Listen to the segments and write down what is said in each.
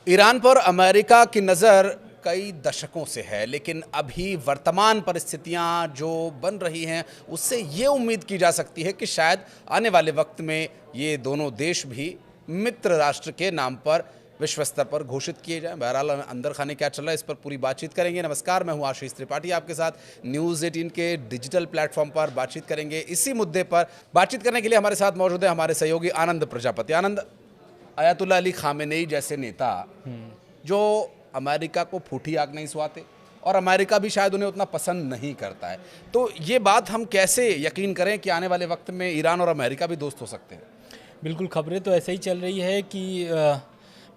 Iran पर America की नज़र कई दशकों से है, लेकिन अभी वर्तमान परिस्थितियां जो बन रही हैं उससे ये उम्मीद की जा सकती है कि शायद आने वाले वक्त में ये दोनों देश भी मित्र राष्ट्र के नाम पर विश्व स्तर पर घोषित किए जाएं। बहरहाल अंदर खाने क्या चल रहा है इस पर पूरी बातचीत करेंगे। नमस्कार, मैं हूं आशीष त्रिपाठी, आपके साथ न्यूज़ 18 के डिजिटल प्लेटफॉर्म पर बातचीत करेंगे। इसी मुद्दे पर बातचीत करने के लिए हमारे साथ मौजूद है हमारे सहयोगी आनंद प्रजापति। आनंद, अयातुल्ला अली खामेनेई जैसे नेता जो अमेरिका को फूटी आग नहीं सुहाते और अमेरिका भी शायद उन्हें उतना पसंद नहीं करता है, तो ये बात हम कैसे यकीन करें कि आने वाले वक्त में ईरान और अमेरिका भी दोस्त हो सकते हैं? बिल्कुल, खबरें तो ऐसे ही चल रही है कि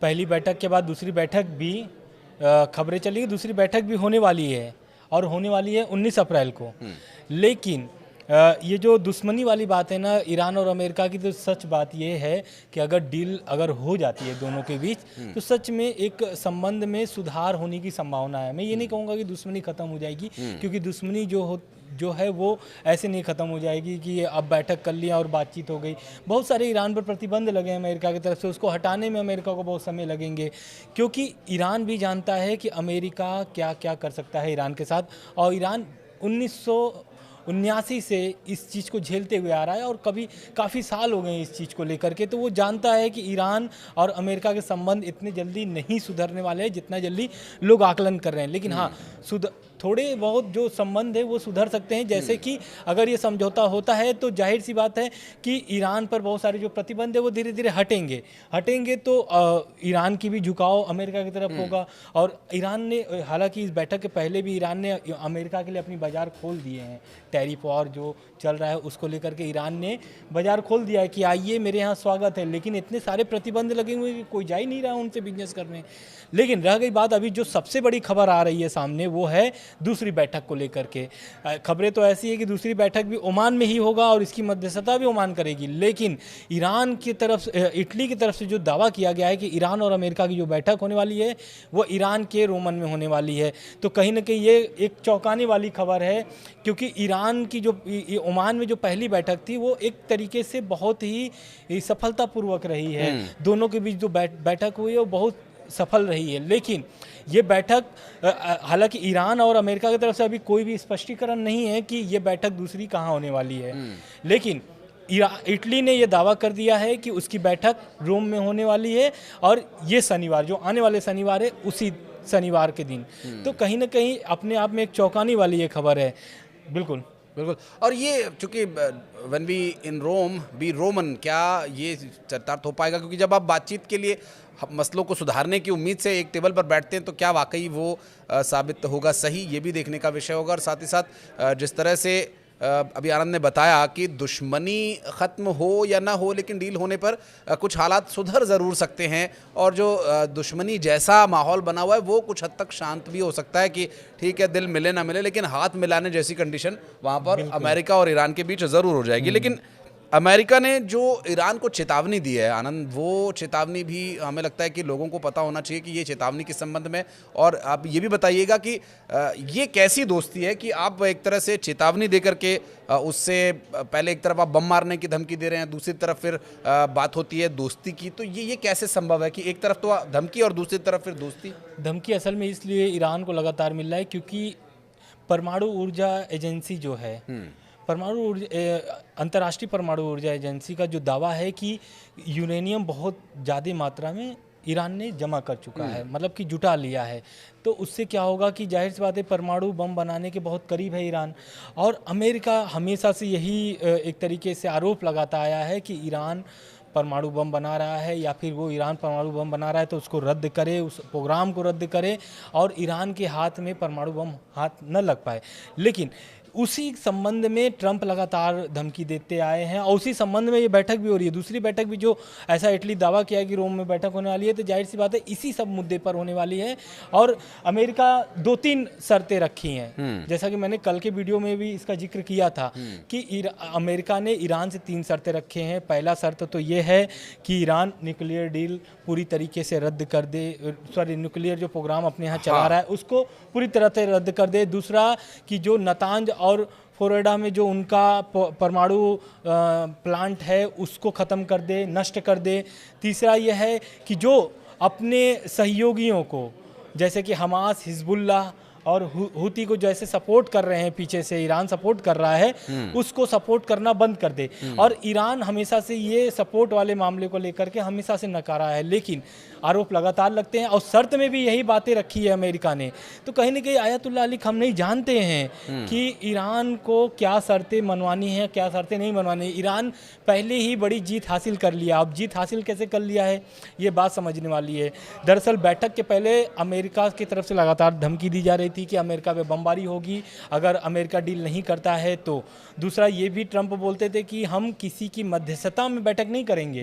पहली बैठक के बाद दूसरी बैठक भी खबरें चली, दूसरी बैठक भी होने वाली है और होने वाली है 19 अप्रैल को। लेकिन ये जो दुश्मनी वाली बात है ना ईरान और अमेरिका की, तो सच बात ये है कि अगर डील अगर हो जाती है दोनों के बीच तो सच में एक संबंध में सुधार होने की संभावना है। मैं ये नहीं कहूँगा कि दुश्मनी खत्म हो जाएगी, क्योंकि दुश्मनी जो है वो ऐसे नहीं ख़त्म हो जाएगी कि अब बैठक कर लिया और बातचीत हो गई। बहुत सारे ईरान पर प्रतिबंध लगे हैं अमेरिका की तरफ से, उसको हटाने में अमेरिका को बहुत समय लगेंगे, क्योंकि ईरान भी जानता है कि अमेरिका क्या क्या कर सकता है ईरान के साथ। और ईरान 1979 से इस चीज़ को झेलते हुए आ रहा है और काफ़ी साल हो गए हैं इस चीज़ को लेकर के, तो वो जानता है कि ईरान और अमेरिका के संबंध इतने जल्दी नहीं सुधरने वाले हैं जितना जल्दी लोग आकलन कर रहे हैं। लेकिन हाँ, थोड़े बहुत जो संबंध है वो सुधर सकते हैं। जैसे कि अगर ये समझौता होता है तो जाहिर सी बात है कि ईरान पर बहुत सारे जो प्रतिबंध है वो धीरे धीरे हटेंगे तो ईरान की भी झुकाव अमेरिका की तरफ होगा। और ईरान ने, हालांकि इस बैठक के पहले भी ईरान ने अमेरिका के लिए अपनी बाज़ार खोल दिए हैं। टैरिफ वॉर जो चल रहा है उसको लेकर के ईरान ने बाज़ार खोल दिया है कि आइए मेरे यहाँ स्वागत है, लेकिन इतने सारे प्रतिबंध लगे हुए कि कोई जा ही नहीं रहा उनसे बिजनेस करने। लेकिन रह गई बात, अभी जो सबसे बड़ी खबर आ रही है सामने वो है दूसरी बैठक को लेकर के। खबरें तो ऐसी है कि दूसरी बैठक भी ओमान में ही होगा और इसकी मध्यस्थता भी ओमान करेगी। लेकिन ईरान की तरफ, इटली की तरफ से जो दावा किया गया है कि ईरान और अमेरिका की जो बैठक होने वाली है वो ईरान के रोमन में होने वाली है, तो कहीं ना कहीं ये एक चौंकाने वाली खबर है, क्योंकि ईरान की जो ओमान में जो पहली बैठक थी वो एक तरीके से बहुत ही सफलतापूर्वक रही है। दोनों के बीच जो बैठक हुई है वो बहुत सफल रही है। लेकिन ये बैठक, हालांकि ईरान और अमेरिका की तरफ से अभी कोई भी स्पष्टीकरण नहीं है कि ये बैठक दूसरी कहाँ होने वाली है, लेकिन इटली ने ये दावा कर दिया है कि उसकी बैठक रोम में होने वाली है और ये शनिवार, जो आने वाले शनिवार है, उसी शनिवार के दिन। तो कहीं ना कहीं अपने आप में एक चौंकाने वाली ये खबर है। बिल्कुल बिल्कुल। और ये चूंकि when we in Rome be Roman, क्या ये चरितार्थ हो पाएगा? क्योंकि जब आप बातचीत के लिए मसलों को सुधारने की उम्मीद से एक टेबल पर बैठते हैं तो क्या वाकई वो साबित होगा सही, ये भी देखने का विषय होगा। और साथ ही साथ जिस तरह से अभी आनंद ने बताया कि दुश्मनी ख़त्म हो या ना हो, लेकिन डील होने पर कुछ हालात सुधर ज़रूर सकते हैं और जो दुश्मनी जैसा माहौल बना हुआ है वो कुछ हद तक शांत भी हो सकता है कि ठीक है, दिल मिले ना मिले, लेकिन हाथ मिलाने जैसी कंडीशन वहाँ पर अमेरिका और ईरान के बीच ज़रूर हो जाएगी। लेकिन अमेरिका ने जो ईरान को चेतावनी दी है आनंद, वो चेतावनी भी हमें लगता है कि लोगों को पता होना चाहिए कि ये चेतावनी किस संबंध में। और आप ये भी बताइएगा कि ये कैसी दोस्ती है कि आप एक तरह से चेतावनी दे करके उससे पहले एक तरफ आप बम मारने की धमकी दे रहे हैं, दूसरी तरफ फिर बात होती है दोस्ती की, तो ये कैसे संभव है कि एक तरफ तो धमकी और दूसरी तरफ फिर दोस्ती? धमकी असल में इसलिए ईरान को लगातार मिल रहा है क्योंकि परमाणु ऊर्जा एजेंसी जो है, अंतर्राष्ट्रीय परमाणु ऊर्जा एजेंसी का जो दावा है कि यूरेनियम बहुत ज़्यादा मात्रा में ईरान ने जमा कर चुका है, मतलब कि जुटा लिया है। तो उससे क्या होगा कि जाहिर सी बात है परमाणु बम बनाने के बहुत करीब है ईरान। और अमेरिका हमेशा से यही एक तरीके से आरोप लगाता आया है कि ईरान परमाणु बम बना रहा है, या फिर वो ईरान परमाणु बम बना रहा है तो उसको रद्द करे, उस प्रोग्राम को रद्द करे और ईरान के हाथ में परमाणु बम हाथ न लग पाए। लेकिन उसी संबंध में ट्रंप लगातार धमकी देते आए हैं और उसी संबंध में ये बैठक भी हो रही है। दूसरी बैठक भी जो ऐसा इटली दावा किया है कि रोम में बैठक होने वाली है, तो जाहिर सी बात है इसी सब मुद्दे पर होने वाली है। और अमेरिका 2-3 शर्तें रखी हैं, जैसा कि मैंने कल के वीडियो में भी इसका जिक्र किया था कि अमेरिका ने ईरान से 3 शर्तें रखे हैं। पहला शर्त तो ये है कि ईरान न्यूक्लियर डील पूरी तरीके से रद्द कर दे, न्यूक्लियर जो प्रोग्राम अपने यहाँ चला रहा है उसको पूरी तरह से रद्द कर दे। दूसरा कि जो नतांज और फ्लोरिडा में जो उनका परमाणु प्लांट है उसको ख़त्म कर दे, नष्ट कर दे। तीसरा यह है कि जो अपने सहयोगियों को, जैसे कि हमास, हिजबुल्लाह और हूती को जैसे सपोर्ट कर रहे हैं, पीछे से ईरान सपोर्ट कर रहा है, उसको सपोर्ट करना बंद कर दे। और ईरान हमेशा से ये सपोर्ट वाले मामले को लेकर के हमेशा से नकारा है, लेकिन आरोप लगातार लगते हैं और शर्त में भी यही बातें रखी है अमेरिका ने। तो कहीं ना कहीं आयतुल्लाह अली खamenei जानते हैं कि ईरान को क्या शर्तें मनवानी है, क्या शर्तें नहीं मनवानी है। ईरान पहले ही बड़ी जीत हासिल कर लिया, अब जीत हासिल कैसे कर लिया है ये बात समझने वाली है। दरअसल बैठक के पहले अमेरिका की तरफ से लगातार धमकी दी जा रही थी कि अमेरिका पे बमबारी होगी अगर अमेरिका डील नहीं करता है तो। दूसरा ये भी ट्रंप बोलते थे कि हम किसी की मध्यस्थता में बैठक नहीं करेंगे,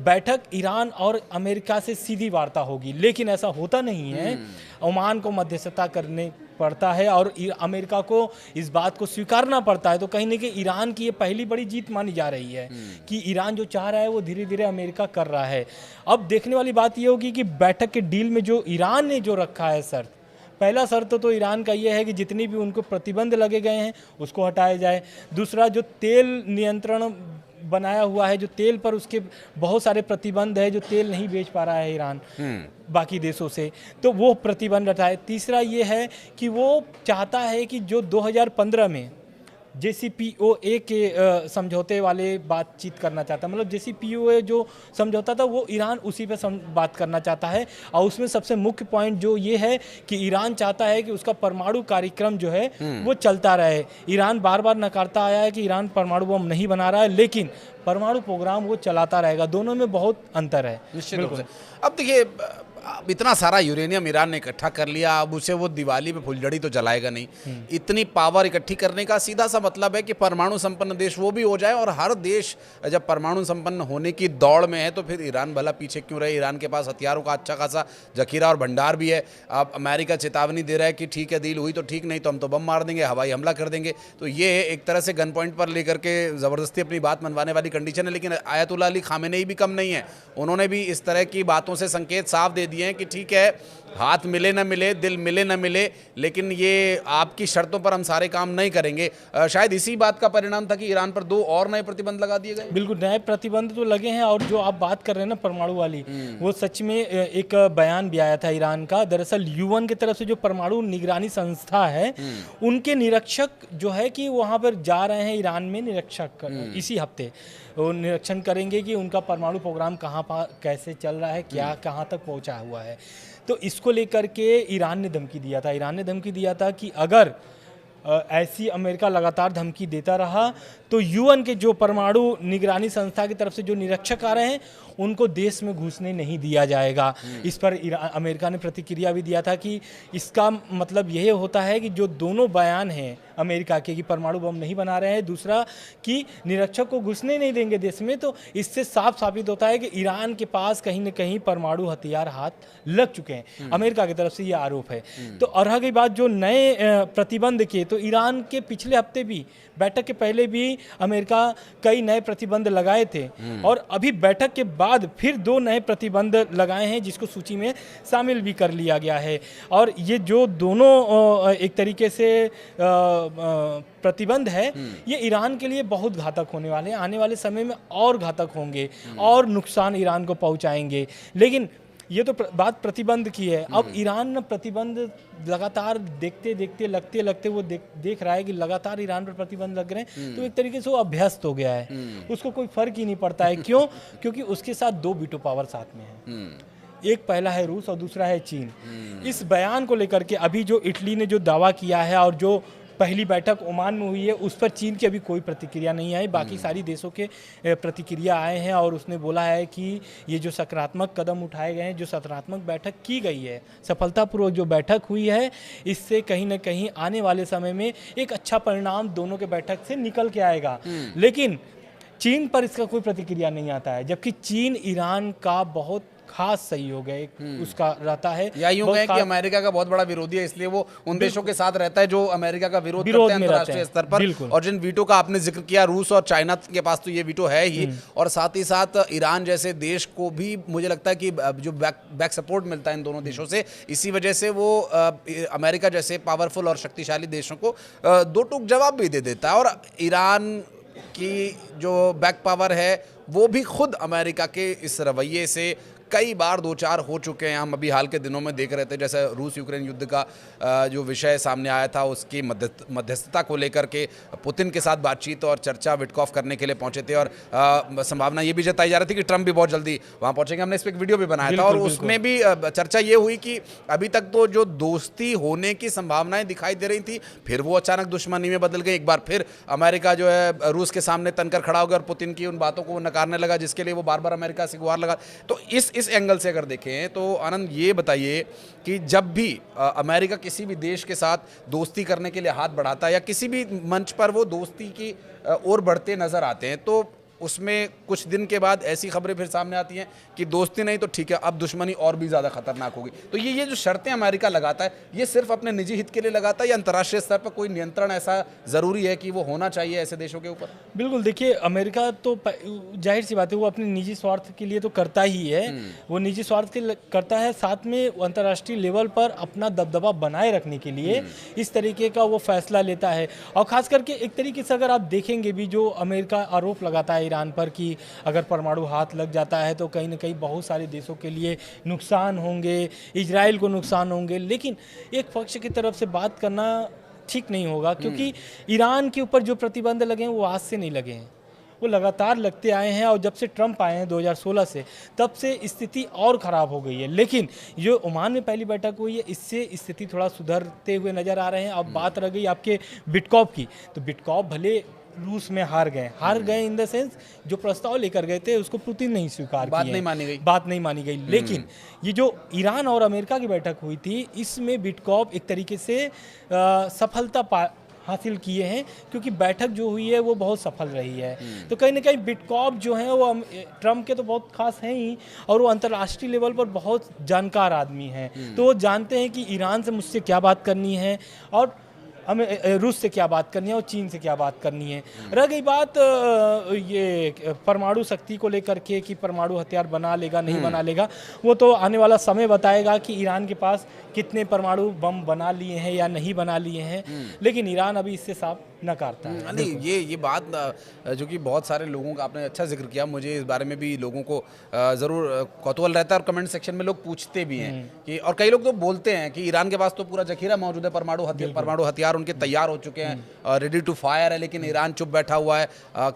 बैठक ईरान और अमेरिका से सीधी वार्ता होगी, लेकिन ऐसा होता नहीं है। ओमान को मध्यस्थता करने पड़ता है और अमेरिका को इस बात को स्वीकारना पड़ता है। तो कहीं ना कहीं ईरान की ये पहली बड़ी जीत मानी जा रही है कि ईरान जो चाह रहा है वो धीरे धीरे अमेरिका कर रहा है। अब देखने वाली बात ये होगी कि बैठक के डील में जो ईरान ने जो रखा है शर्त, पहला शर्त तो ईरान का ये है कि जितनी भी उनको प्रतिबंध लगे गए हैं उसको हटाया जाए। दूसरा, जो तेल नियंत्रण बनाया हुआ है, जो तेल पर उसके बहुत सारे प्रतिबंध है, जो तेल नहीं बेच पा रहा है ईरान बाकी देशों से, तो वो प्रतिबंध हटाए। तीसरा ये है कि वो चाहता है कि जो 2015 में JCPOA के समझौते वाले बातचीत करना चाहता है, मतलब JCPOA जो समझौता था वो ईरान उसी पे बात करना चाहता है। और उसमें सबसे मुख्य पॉइंट जो ये है कि ईरान चाहता है कि उसका परमाणु कार्यक्रम जो है वो चलता रहे। ईरान बार बार नकारता आया है कि ईरान परमाणु बम नहीं बना रहा है, लेकिन परमाणु प्रोग्राम वो चलाता रहेगा। दोनों में बहुत अंतर है। निश्चित रूप से। अब देखिए, अब इतना सारा यूरेनियम ईरान ने इकट्ठा कर लिया, अब उसे वो दिवाली पे फुलझड़ी तो जलाएगा नहीं। इतनी पावर इकट्ठी करने का सीधा सा मतलब है कि परमाणु संपन्न देश वो भी हो जाए, और हर देश जब परमाणु संपन्न होने की दौड़ में है तो फिर ईरान भला पीछे क्यों रहे। ईरान के पास हथियारों का अच्छा खासा जखीरा और भंडार भी है। अब अमेरिका चेतावनी दे रहा है कि ठीक है, डील हुई तो ठीक, नहीं तो हम तो बम मार देंगे, हवाई हमला कर देंगे। तो ये एक तरह से गन पॉइंट पर लेकर के ज़बरदस्ती अपनी बात मनवाने वाली कंडीशन है। लेकिन आयतुल्लाह अली खामेनेई भी कम नहीं है, उन्होंने भी इस तरह की बातों से संकेत साफ दे दिए हैं कि ठीक है, हाथ मिले ना मिले, दिल मिले ना मिले, लेकिन ये आपकी शर्तों पर हम सारे काम नहीं करेंगे। शायद इसी बात का परिणाम था कि ईरान पर 2 और नए प्रतिबंध लगा दिए गए। बिल्कुल, नए प्रतिबंध तो लगे हैं। और जो आप बात कर रहे हैं ना परमाणु वाली, वो सच में एक बयान भी आया था ईरान का। दरअसल यूएन की तरफ से जो परमाणु निगरानी संस्था है, उनके निरीक्षक जो है कि वहाँ पर जा रहे हैं ईरान में निरीक्षक इसी हफ्ते। वो निरीक्षण करेंगे कि उनका परमाणु प्रोग्राम कहाँ पर कैसे चल रहा है, क्या कहाँ तक पहुँचा हुआ है। तो इसको लेकर के ईरान ने धमकी दिया था। ईरान ने धमकी दिया था कि अगर ऐसी अमेरिका लगातार धमकी देता रहा तो यूएन के जो परमाणु निगरानी संस्था की तरफ से जो निरीक्षक आ रहे हैं उनको देश में घुसने नहीं दिया जाएगा। इस पर अमेरिका ने प्रतिक्रिया भी दिया था कि इसका मतलब यह होता है कि जो दोनों बयान हैं अमेरिका के कि परमाणु बम नहीं बना रहे हैं, दूसरा कि निरीक्षक को घुसने नहीं देंगे देश में, तो इससे साफ साबित होता है कि ईरान के पास कहीं न कहीं परमाणु हथियार हाथ लग चुके हैं। अमेरिका की तरफ से ये आरोप है। तो और रही बात जो नए प्रतिबंध के, तो ईरान के पिछले हफ्ते भी, बैठक के पहले भी अमेरिका कई नए प्रतिबंध लगाए थे और अभी बैठक के बाद फिर 2 नए प्रतिबंध लगाए हैं जिसको सूची में शामिल भी कर लिया गया है। और ये जो दोनों एक तरीके से प्रतिबंध है, ये ईरान के लिए बहुत घातक होने वाले हैं। आने वाले समय में और घातक होंगे और नुकसान ईरान को पहुंचाएंगे। लेकिन ये तो बात प्रतिबंध की है। अब ईरान न प्रतिबंध लगातार देखते देखते लगते लगते वो देख रहा है कि लगातार ईरान पर प्रतिबंध लग रहे हैं, तो एक तरीके से वो अभ्यस्त हो गया है। उसको कोई फर्क ही नहीं पड़ता है। क्यों? क्योंकि उसके साथ 2 वीटो पावर साथ में है। एक पहला है रूस और दूसरा है चीन। इस बयान को लेकर के अभी जो इटली ने जो दावा किया है और जो पहली बैठक ओमान में हुई है, उस पर चीन की अभी कोई प्रतिक्रिया नहीं आई। बाकी सारी देशों के प्रतिक्रिया आए हैं और उसने बोला है कि ये जो सकारात्मक कदम उठाए गए हैं, जो सकारात्मक बैठक की गई है, सफलतापूर्वक जो बैठक हुई है, इससे कहीं ना कहीं आने वाले समय में एक अच्छा परिणाम दोनों के बैठक से निकल के आएगा। लेकिन चीन पर इसका कोई प्रतिक्रिया नहीं आता है, जबकि चीन ईरान का बहुत खास सहयोग है उसका रहता है, या यूं कहें कि अमेरिका का बहुत बड़ा विरोधी है, इसलिए वो उन देशों के साथ रहता है जो अमेरिका का विरोध करते हैं अंतर्राष्ट्रीय स्तर पर। और जिन वीटो का आपने जिक्र किया, रूस और चाइना के पास तो ये वीटो है ही, और साथ ही साथ ईरान जैसे देश को भी मुझे लगता है कि जो बैक सपोर्ट मिलता है इन दोनों देशों से, इसी वजह से वो अमेरिका जैसे पावरफुल और शक्तिशाली देशों को 2 टूक जवाब भी दे देता है। और ईरान की जो बैक पावर है वो भी खुद अमेरिका के इस रवैये से कई बार दो चार हो चुके हैं। हम अभी हाल के दिनों में देख रहे थे, जैसे रूस यूक्रेन युद्ध का जो विषय सामने आया था, उसकी मध्यस्थता को लेकर के पुतिन के साथ बातचीत और चर्चा विटकॉफ करने के लिए पहुंचे थे, और संभावना ये भी जताई जा रही थी कि ट्रंप भी बहुत जल्दी वहां पहुंचेंगे। हमने इस पर एक वीडियो भी बनाया था, और उसमें भी चर्चा ये हुई कि अभी तक तो जो दोस्ती होने की संभावनाएं दिखाई दे रही थी, फिर वो अचानक दुश्मनी में बदल गई। एक बार फिर अमेरिका जो है रूस के सामने तनकर खड़ा हो गया और पुतिन की उन बातों को नकारने लगा, जिसके लिए वो बार बार अमेरिका से गुहार लगा। तो इस एंगल से अगर देखें तो आनंद, ये बताइए कि जब भी अमेरिका किसी भी देश के साथ दोस्ती करने के लिए हाथ बढ़ाता है, या किसी भी मंच पर वो दोस्ती की ओर बढ़ते नजर आते हैं, तो उसमें कुछ दिन के बाद ऐसी खबरें फिर सामने आती हैं कि दोस्ती नहीं तो ठीक है, अब दुश्मनी और भी ज़्यादा खतरनाक होगी। तो ये जो शर्तें अमेरिका लगाता है, ये सिर्फ अपने निजी हित के लिए लगाता है, या अंतर्राष्ट्रीय स्तर पर कोई नियंत्रण ऐसा ज़रूरी है कि वो होना चाहिए ऐसे देशों के ऊपर? बिल्कुल, देखिए अमेरिका तो जाहिर सी बात है वो अपने निजी स्वार्थ के लिए तो करता ही है, वो निजी स्वार्थ के करता है, साथ में वो अंतर्राष्ट्रीय लेवल पर अपना दबदबा बनाए रखने के लिए इस तरीके का वो फैसला लेता है। और ख़ास करके एक तरीके से अगर आप देखेंगे भी, जो अमेरिका आरोप लगाता है ईरान पर कि अगर परमाणु हाथ लग जाता है तो कहीं ना कहीं बहुत सारे देशों के लिए नुकसान होंगे, इजराइल को नुकसान होंगे, लेकिन एक पक्ष की तरफ से बात करना ठीक नहीं होगा, क्योंकि ईरान के ऊपर जो प्रतिबंध लगे हैं वो आज से नहीं लगे हैं, वो लगातार लगते आए हैं। और जब से ट्रंप आए हैं 2016 से, तब से स्थिति और ख़राब हो गई है। लेकिन जो ओमान में पहली बैठक हुई है, इससे स्थिति थोड़ा सुधरते हुए नज़र आ रहे हैं। अब बात रह गई आपके बिटकॉप की, तो बिटकॉप भले रूस में हार गए इन द सेंस, जो प्रस्ताव लेकर गए थे उसको पुतिन नहीं स्वीकार बात किए, नहीं मानी गई। लेकिन ये जो ईरान और अमेरिका की बैठक हुई थी, इसमें बिटकॉप एक तरीके से सफलता हासिल किए हैं, क्योंकि बैठक जो हुई है वो बहुत सफल रही है। तो कहीं ना कहीं बिटकॉप जो है वो ट्रंप के तो बहुत खास हैं ही, और वो अंतर्राष्ट्रीय लेवल पर बहुत जानकार आदमी हैं, तो वो जानते हैं कि ईरान से मुझसे क्या बात करनी है, और हमें रूस से क्या बात करनी है, और चीन से क्या बात करनी है। रह गई बात ये परमाणु शक्ति को लेकर के कि परमाणु हथियार बना लेगा नहीं बना लेगा, वो तो आने वाला समय बताएगा कि ईरान के पास कितने परमाणु बम बना लिए हैं या नहीं बना लिए हैं, लेकिन ईरान अभी इससे साफ नकारता है। नहीं, ये बात जो कि बहुत सारे लोगों का आपने अच्छा जिक्र किया, मुझे इस बारे में भी लोगों को ज़रूर कौतूहल रहता है, और कमेंट सेक्शन में लोग पूछते भी हैं कि, और कई लोग तो बोलते हैं कि ईरान के पास तो पूरा जखीरा मौजूद है, परमाणु हथियार उनके तैयार हो चुके हैं, रेडी टू फायर है, लेकिन ईरान चुप बैठा हुआ है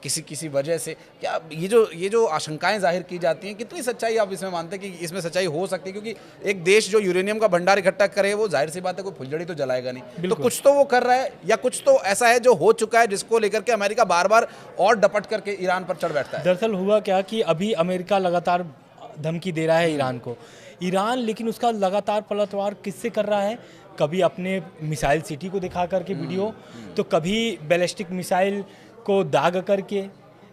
किसी वजह से। क्या ये जो आशंकाएं जाहिर की जाती हैं, कितनी सच्चाई आप इसमें मानते हैं कि इसमें सच्चाई हो सकती है? क्योंकि एक देश जो यूरेनियम का भंडार इकट्ठा करे, वो जाहिर सी बात है कोई फुलझड़ी तो जलाएगा नहीं, तो कुछ तो वो कर रहा है, या कुछ तो ऐसा है जो हो चुका है जिसको लेकर के अमेरिका बार बार और डपट करके ईरान पर चढ़ बैठता है। दरअसल हुआ क्या कि अभी अमेरिका लगातार धमकी दे रहा है ईरान को, लेकिन उसका लगातार पलटवार किससे कर रहा है? कभी अपने मिसाइल सिटी को दिखा करके वीडियो, तो कभी बैलिस्टिक मिसाइल को दाग करके,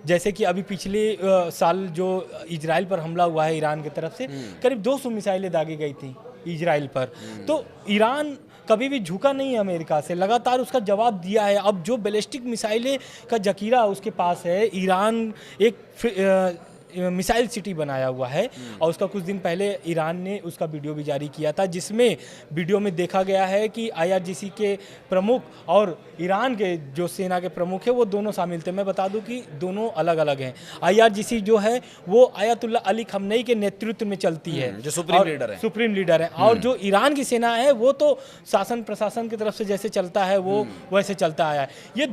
जैसे कि अभी पिछले साल जो इजराइल पर हमला हुआ है ईरान की तरफ से, करीब 200 मिसाइलें दागी गई थी इजराइल पर। तो ईरान कभी भी झुका नहीं है अमेरिका से, लगातार उसका जवाब दिया है। अब जो बैलिस्टिक मिसाइलें का जखीरा उसके पास है, ईरान एक मिसाइल सिटी बनाया हुआ है, और उसका कुछ दिन पहले ईरान ने उसका वीडियो भी जारी किया था, जिसमें वीडियो में देखा गया है कि IRGC के प्रमुख और ईरान के जो सेना के प्रमुख है वो दोनों शामिल थे। मैं बता दूं कि दोनों अलग अलग हैं। IRGC जो है वो आयतुल्ला अली खमनेई के नेतृत्व में चलती है, जो सुप्रीम लीडर है, और जो ईरान की सेना है वो तो शासन प्रशासन की तरफ से जैसे चलता है वो वैसे चलता आया है। ये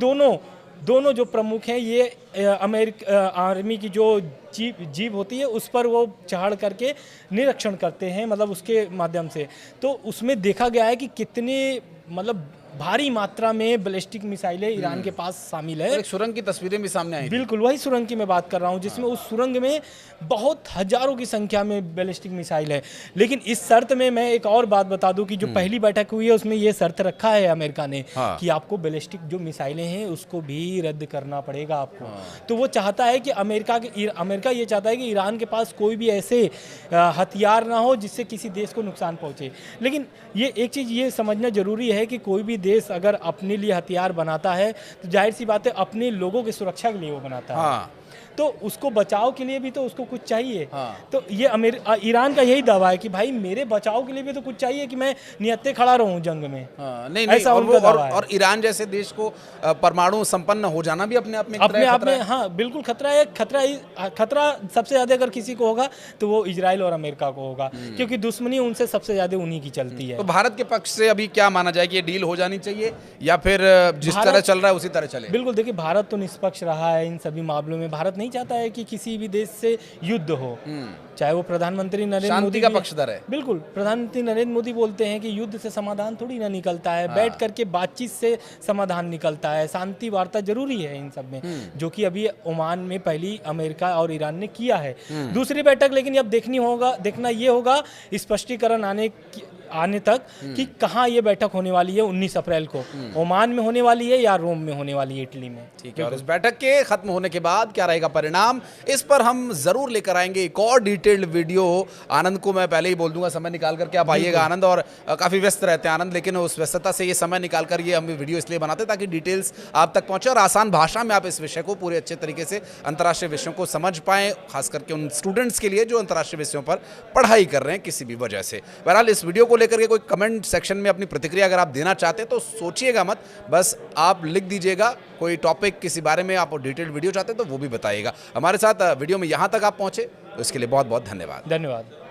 दोनों जो प्रमुख हैं, ये आर्मी की जो जीप होती है उस पर वो चढ़ करके निरीक्षण करते हैं, मतलब उसके माध्यम से। तो उसमें देखा गया है कि कितने मतलब भारी मात्रा में बैलिस्टिक मिसाइलें ईरान के पास शामिल है। एक सुरंग की तस्वीरें भी सामने आई। बिल्कुल वही सुरंग की मैं बात कर रहा हूँ, जिसमें उस सुरंग में बहुत हजारों की संख्या में बैलिस्टिक मिसाइल है। लेकिन इस शर्त में मैं एक और बात बता दूं कि जो पहली बैठक हुई है उसमें ये शर्त रखा है अमेरिका ने कि आपको बैलिस्टिक जो मिसाइलें हैं उसको भी रद्द करना पड़ेगा आपको। तो वो चाहता है कि अमेरिका ये चाहता है कि ईरान के पास कोई भी ऐसे हथियार ना हो जिससे किसी देश को नुकसान पहुँचे। लेकिन ये एक चीज़ ये समझना जरूरी है कि कोई भी देश अगर अपने लिए हथियार बनाता है तो जाहिर सी बात है अपने लोगों की सुरक्षा के लिए वो बनाता है। तो उसको बचाव के लिए भी तो उसको कुछ चाहिए। हाँ। तो ये ईरान का यही दावा है कि भाई मेरे बचाव के लिए भी तो कुछ चाहिए कि मैं निहत्थे खड़ा रहूं जंग में। हाँ, नहीं ऐसा और उनका दावा है। और ईरान जैसे देश को परमाणु संपन्न हो जाना भी अपने आप में अपने आप खतरा में है। हाँ बिल्कुल खतरा है। खतरा सबसे ज्यादा अगर किसी को होगा तो वो इजराइल और अमेरिका को होगा, क्योंकि दुश्मनी उनसे सबसे ज्यादा उन्हीं की चलती है। तो भारत के पक्ष से अभी क्या माना जाए कि ये डील हो जानी चाहिए या फिर जिस तरह चल रहा है उसी तरह चले? बिल्कुल, देखिए भारत तो निष्पक्ष रहा है इन सभी मामलों में। भारत नहीं चाहता है कि किसी भी देश से युद्ध हो, चाहे वो प्रधानमंत्री नरेंद्र मोदी शांति का पक्षधर है। बिल्कुल, प्रधानमंत्री नरेंद्र मोदी बोलते हैं कि युद्ध से समाधान थोड़ी ना निकलता है, बैठ करके बातचीत से समाधान निकलता है, शांति वार्ता जरूरी है इन सब में, जो कि अभी ओमान में पहली अमेरिका और ईरान ने किया है। दूसरी बैठक लेकिन अब देखना ये होगा स्पष्टीकरण आने तक कि कहाँ ये बैठक होने वाली है 19 अप्रैल को, ओमान में होने वाली है या रोम में होने वाली है, इटली में। ठीक है, और इस बैठक के खत्म होने के बाद क्या रहेगा परिणाम, इस पर हम जरूर लेकर आएंगे एक और डिटेल्ड वीडियो। आनंद को मैं पहले ही बोल दूंगा समय निकाल करके आप आइएगा आनंद, और काफी व्यस्त रहते हैं आनंद, लेकिन उस व्यस्तता से ये समय निकाल कर ये हम वीडियो इसलिए बनाते हैं ताकि डिटेल्स आप तक पहुंचे और आसान भाषा में आप इस विषय को पूरे अच्छे तरीके से अंतर्राष्ट्रीय विषयों को समझ पाएं, खास करके उन स्टूडेंट्स के लिए जो अंतर्राष्ट्रीय विषयों पर पढ़ाई कर रहे हैं किसी भी वजह से। बहरहाल इस वीडियो को लेकर के कोई कमेंट सेक्शन में अपनी प्रतिक्रिया अगर आप देना चाहते हैं तो सोचिएगा मत, बस आप लिख दीजिएगा कोई टॉपिक किसी बारे में आप डिटेल्ड वीडियो चाहते हैं तो वो भी बताइएगा। हमारे साथ वीडियो में यहाँ तक आप पहुँचे तो इसके लिए बहुत बहुत धन्यवाद। धन्यवाद।